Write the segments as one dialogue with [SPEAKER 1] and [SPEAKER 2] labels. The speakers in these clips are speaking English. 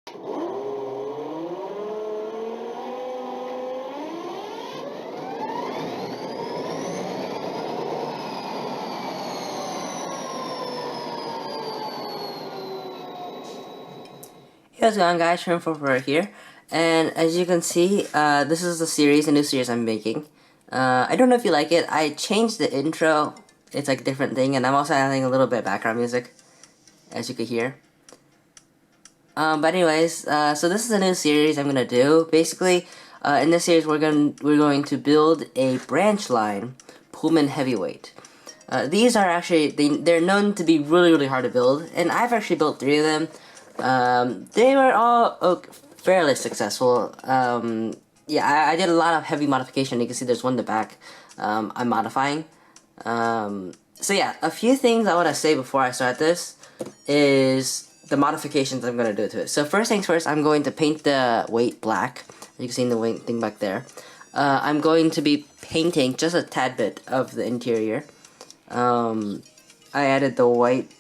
[SPEAKER 1] Hey, how's it going, guys? Trim44 here, and as you can see, this is a new series I'm making. I don't know if you like it. I changed the intro. It's like a different thing, and I'm also adding a little bit of background music, as you could hear. But anyways, so this is a new series I'm gonna do. Basically, in this series we're going to build a Branchline Pullman Heavyweight. These are actually they're known to be really hard to build, and I've actually built 3 of them. They were all fairly successful. Yeah, I did a lot of heavy modification. You can see there's one in the back I'm modifying. So yeah, a few things I want to say before I start this is the modifications I'm going to do to it. So first things first, I'm going to paint the weight black. You can see in the weight thing back there. I'm going to be painting just a tad bit of the interior. I added the white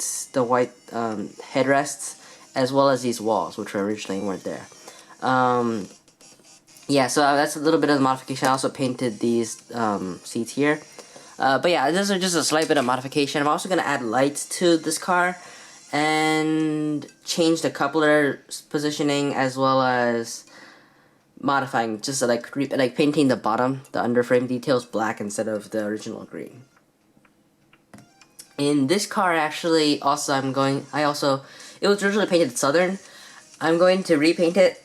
[SPEAKER 1] headrests, as well as these walls, which originally weren't there. Yeah, so that's a little bit of the modification. I also painted these seats here. But yeah, this is just a slight bit of modification. I'm also going to add lights to this car and change the coupler positioning, as well as modifying, just like painting the bottom, the underframe details black instead of the original green. In this car, actually, also it was originally painted Southern. I'm going to repaint it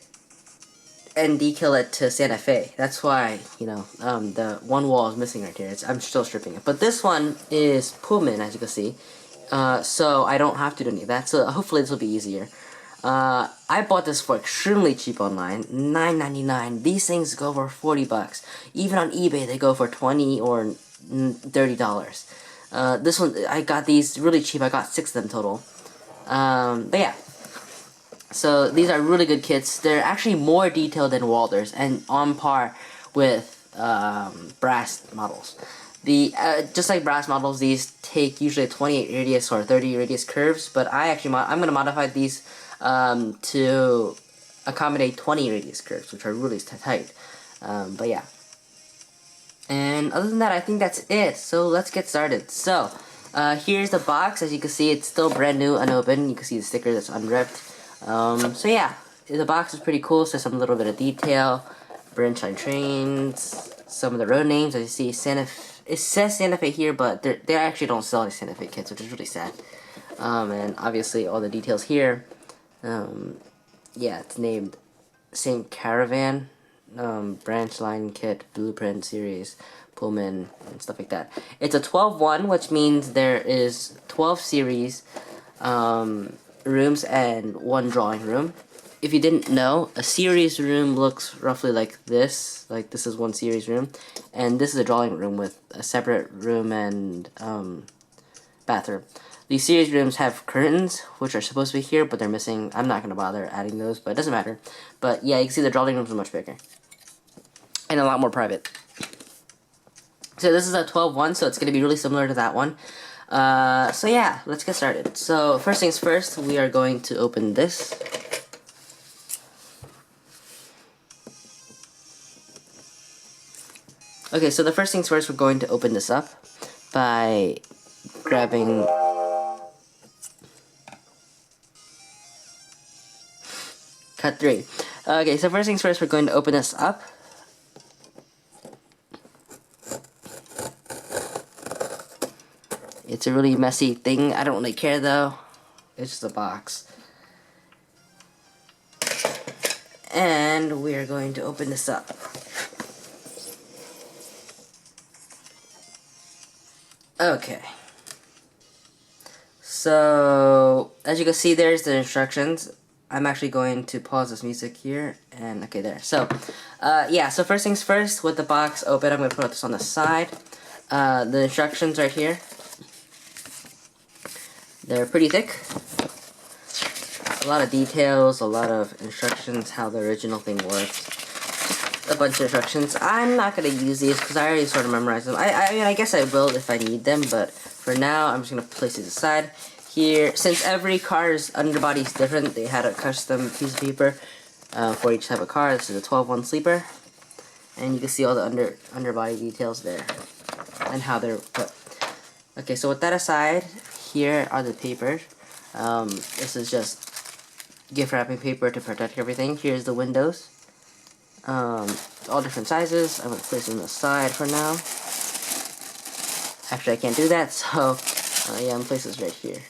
[SPEAKER 1] and decal it to Santa Fe. That's why, you know, the one wall is missing right here. I'm still stripping it. But this one is Pullman, as you can see. So I don't have to do any of that. So hopefully this will be easier. I bought this for extremely cheap online, $9.99. These things go for 40 bucks. Even on eBay, they go for $20 or $30. This one, I got these really cheap. I got 6 of them total. But yeah, so these are really good kits. They're actually more detailed than Walthers and on par with brass models. Just like brass models, these take usually a 28 radius or 30 radius curves, but I'm going to modify these to accommodate 20 radius curves, which are really tight. But yeah. And other than that, I think that's it. So let's get started. So here's the box. As you can see, it's still brand new, unopened. You can see the sticker that's unripped. So yeah, the box is pretty cool. So some little bit of detail, Branchline trains, some of the road names. As you see, it says Santa Fe here, but they actually don't sell any Santa Fe kits, which is really sad. And obviously all the details here. Yeah, it's named same Caravan, Branchline kit, Blueprint series, Pullman, and stuff like that. It's a 12-1, which means there is 12 series rooms and 1 drawing room. If you didn't know, a series room looks roughly like this. Like, this is one series room, and this is a drawing room with a separate room and bathroom. These series rooms have curtains, which are supposed to be here, but they're missing. I'm not going to bother adding those, but it doesn't matter. But yeah, you can see the drawing rooms are much bigger and a lot more private. So this is a 12-1, so it's going to be really similar to that one. So yeah, let's get started. So first things first, we are going to open this. Okay, so the first things first, we're going to open this up by grabbing cut 3. Okay, so first things first, we're going to open this up. It's a really messy thing. I don't really care though. It's just a box. And we're going to open this up. Okay. So, as you can see, there's the instructions. I'm actually going to pause this music here, and okay, there. So, yeah, so first things first, with the box open, I'm going to put this on the side. The instructions right here. They're pretty thick. A lot of details, a lot of instructions, how the original thing works. A bunch of instructions. I'm not going to use these because I already sort of memorized them. I mean, I guess I will if I need them, but for now, I'm just going to place these aside. Here, since every car's underbody is different, they had a custom piece of paper for each type of car. This is a 12-1 sleeper, and you can see all the underbody details there and how they're put. Okay, so with that aside, here are the papers. This is just gift wrapping paper to protect everything. Here's the windows. All different sizes. I'm going to place them aside for now. Actually, I can't do that, so yeah, I'm going to place this right here.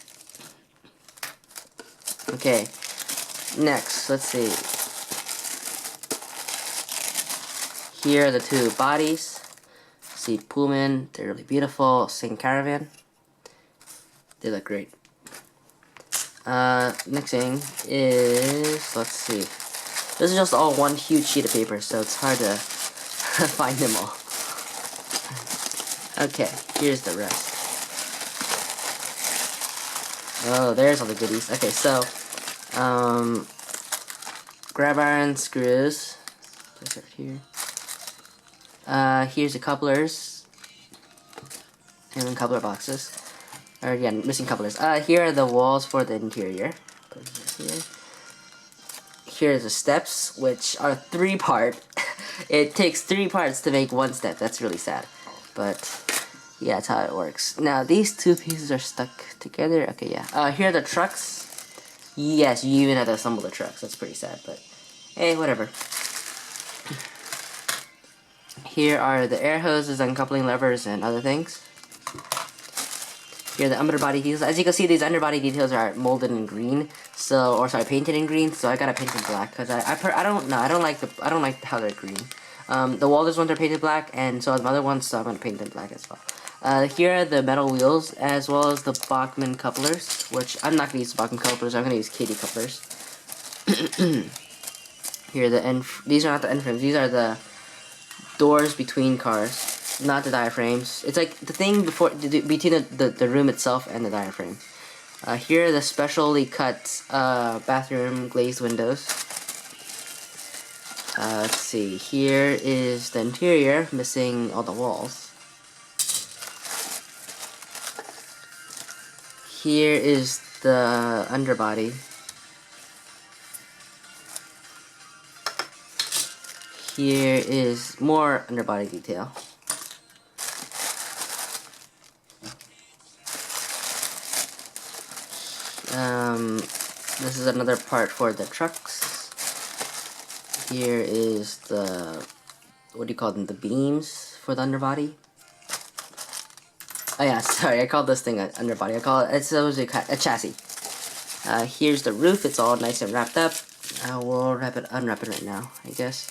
[SPEAKER 1] Okay, next, let's see. Here are the two bodies. See, Pullman, they're really beautiful. Same Caravan. They look great. Next thing is, let's see. This is just all one huge sheet of paper, so it's hard to find them all. Okay, here's the rest. Oh, there's all the goodies. Okay, so, grab iron screws. Place it right here. Here's the couplers. And then coupler boxes. Or, yeah, missing couplers. Here are the walls for the interior. Put it here. Here's the steps, which are 3-part. It takes 3 parts to make 1 step. That's really sad. But, yeah, that's how it works. Now, these 2 pieces are stuck together. Okay, yeah. Here are the trucks. Yes, you even have to assemble the trucks. That's pretty sad, but hey, whatever. Here are the air hoses, uncoupling levers, and other things. Here are the underbody details. As you can see, these underbody details are molded in green, so, or sorry, painted in green. So I gotta paint them black because I don't like how they're green. The Walters ones are painted black, and so are the other ones. So I'm gonna paint them black as well. Here are the metal wheels, as well as the Bachmann couplers, which I'm not gonna use the Bachmann couplers. I'm gonna use Katie couplers. Here are the end. These are not the end frames. These are the doors between cars, not the diaphragms. It's like the thing between the room itself and the diaphragm. Here are the specially cut bathroom glazed windows. Let's see. Here is the interior, missing all the walls. Here is the underbody. Here is more underbody detail. This is another part for the trucks. Here is the, what do you call them, the beams for the underbody. Oh yeah, sorry, I called this thing an underbody. I call it, it's a chassis. Here's the roof. It's all nice and wrapped up. We'll unwrap it right now, I guess.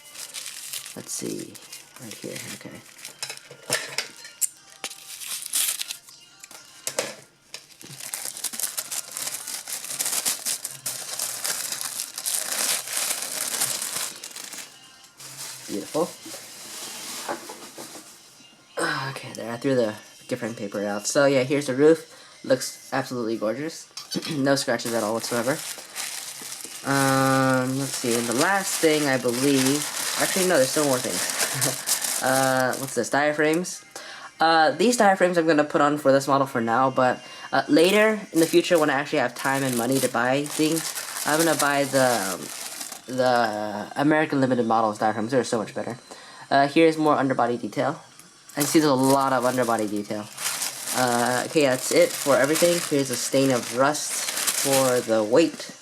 [SPEAKER 1] Let's see, right here, okay. Beautiful. Okay, there, I threw the different paper out. So yeah, here's the roof. Looks absolutely gorgeous. No scratches at all whatsoever. Let's see, and the last thing I believe, actually no, there's still more things. What's this, diaphragms? These diaphragms I'm gonna put on for this model for now, but later in the future when I actually have time and money to buy things, I'm gonna buy the American Limited models diaphragms. They're so much better. Here's more underbody detail. I see there's a lot of underbody detail. Okay, that's it for everything. Here's a stain of rust for the weight.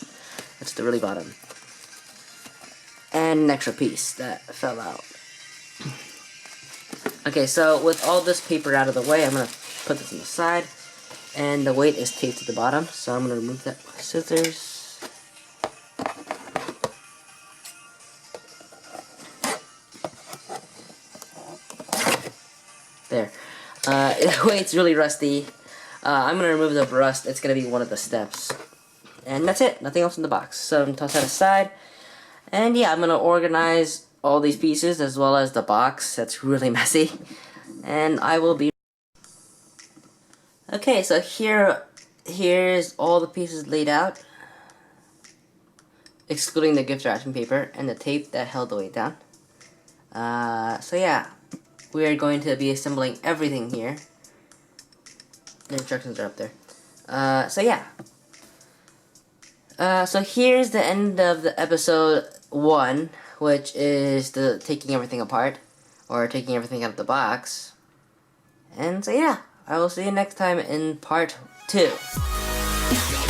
[SPEAKER 1] That's the really bottom. And an extra piece that fell out. Okay, so with all this paper out of the way, I'm going to put this on the side. And the weight is taped to the bottom, so I'm going to remove that with scissors. There. The weight's really rusty. I'm going to remove the rust. It's going to be one of the steps. And that's it. Nothing else in the box. So I'm going to toss that aside. And yeah, I'm going to organize all these pieces as well as the box. That's really messy. And I will be... Okay, so here's all the pieces laid out. Excluding the gift wrapping paper and the tape that held the weight down. So yeah. We are going to be assembling everything here. The instructions are up there. So yeah, So here's the end of the episode 1, which is the taking everything apart, or taking everything out of the box. And so yeah, I will see you next time in part 2.